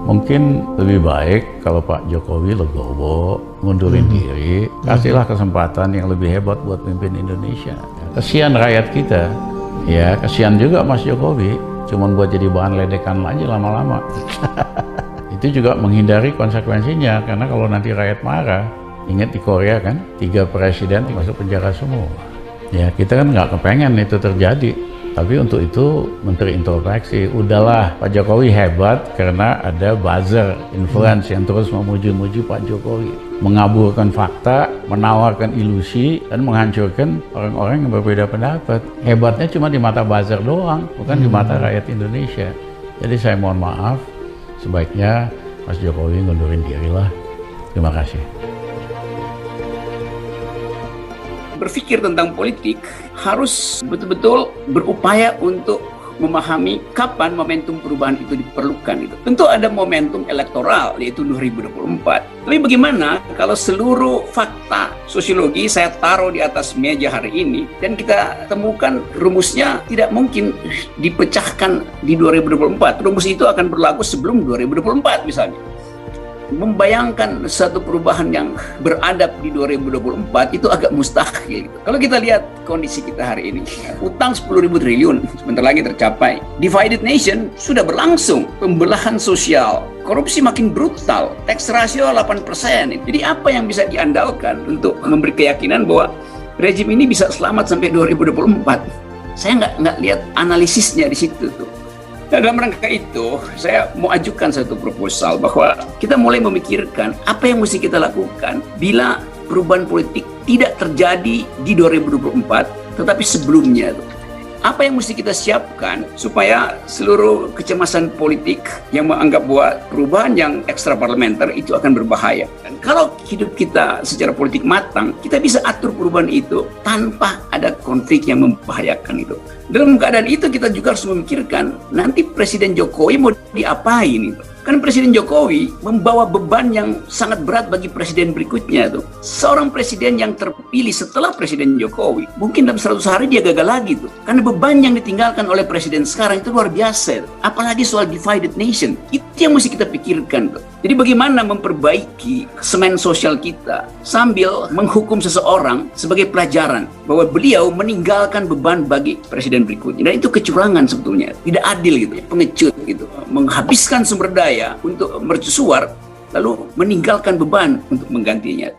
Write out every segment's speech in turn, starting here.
Mungkin lebih baik kalau Pak Jokowi legowo, ngundurin diri, kasihlah kesempatan yang lebih hebat buat pimpin Indonesia. Kasihan rakyat kita, ya kasihan juga Mas Jokowi, cuman buat jadi bahan ledekan aja lama-lama. Itu juga menghindari konsekuensinya, karena kalau nanti rakyat marah, ingat di Korea kan, 3 presiden masuk penjara semua. Ya kita kan nggak kepengen itu terjadi. Tapi untuk itu menteri introspeksi, udahlah Pak Jokowi hebat karena ada buzzer influence yang terus memuji-muji Pak Jokowi, mengaburkan fakta, menawarkan ilusi, dan menghancurkan orang-orang yang berbeda pendapat. Hebatnya cuma di mata buzzer doang, bukan di mata rakyat Indonesia. Jadi saya mohon maaf, sebaiknya Mas Jokowi ngundurin diri lah. Terima kasih. Berpikir tentang politik harus betul-betul berupaya untuk memahami kapan momentum perubahan itu diperlukan. Tentu ada momentum elektoral, yaitu 2024. Tapi bagaimana kalau seluruh fakta sosiologi saya taruh di atas meja hari ini dan kita temukan rumusnya tidak mungkin dipecahkan di 2024. Rumus itu akan berlaku sebelum 2024 misalnya. Membayangkan satu perubahan yang beradab di 2024 itu agak mustahil. Kalau kita lihat kondisi kita hari ini, utang 10.000 triliun sebentar lagi tercapai. Divided nation sudah berlangsung, pembelahan sosial, korupsi makin brutal, tax ratio 8%. Jadi apa yang bisa diandalkan untuk memberi keyakinan bahwa rejim ini bisa selamat sampai 2024? Saya nggak lihat analisisnya di situ tuh. Nah, dalam rangka itu, saya mau ajukan satu proposal bahwa kita mulai memikirkan apa yang mesti kita lakukan bila perubahan politik tidak terjadi di 2024, tetapi sebelumnya. Apa yang mesti kita siapkan supaya seluruh kecemasan politik yang menganggap bahwa perubahan yang ekstra parlementer itu akan berbahaya. Dan kalau hidup kita secara politik matang, kita bisa atur perubahan itu tanpa ada konflik yang membahayakan itu. Dalam keadaan itu kita juga harus memikirkan nanti Presiden Jokowi mau diapain itu. Kan Presiden Jokowi membawa beban yang sangat berat bagi presiden berikutnya tuh. Seorang presiden yang terpilih setelah Presiden Jokowi, mungkin dalam 100 hari dia gagal lagi tuh. Karena beban yang ditinggalkan oleh presiden sekarang itu luar biasa tuh. Apalagi soal divided nation. Itu yang mesti kita pikirkan tuh. Jadi bagaimana memperbaiki semen sosial kita sambil menghukum seseorang sebagai pelajaran bahwa beliau meninggalkan beban bagi presiden berikutnya. Dan itu kecurangan sebetulnya. Tidak adil gitu, pengecut gitu. Menghabiskan sumber daya untuk mercusuar, lalu meninggalkan beban untuk menggantinya.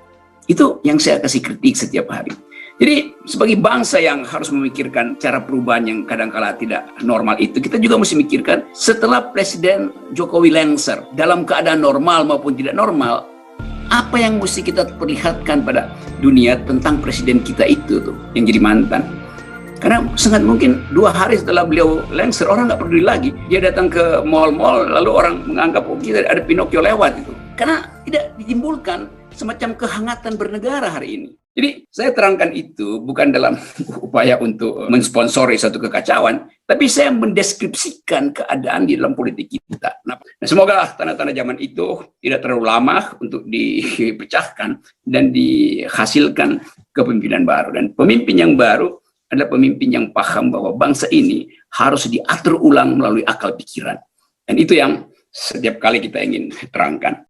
Itu yang saya kasih kritik setiap hari. Jadi sebagai bangsa yang harus memikirkan cara perubahan yang kadang-kala tidak normal itu, kita juga mesti memikirkan setelah Presiden Jokowi lengser, dalam keadaan normal maupun tidak normal, apa yang mesti kita perlihatkan pada dunia tentang presiden kita itu tuh, yang jadi mantan. Karena sangat mungkin 2 hari setelah beliau lengser, orang nggak peduli lagi. Dia datang ke mall-mall, lalu orang menganggap oh kita ada Pinocchio lewat itu. Karena tidak ditimbulkan semacam kehangatan bernegara hari ini. Jadi saya terangkan itu bukan dalam upaya untuk mensponsori satu kekacauan, tapi saya mendeskripsikan keadaan di dalam politik kita. Nah, semoga tanda-tanda zaman itu tidak terlalu lama untuk dipecahkan dan dihasilkan kepemimpinan baru. Dan pemimpin yang baru adalah pemimpin yang paham bahwa bangsa ini harus diatur ulang melalui akal pikiran. Dan itu yang setiap kali kita ingin terangkan.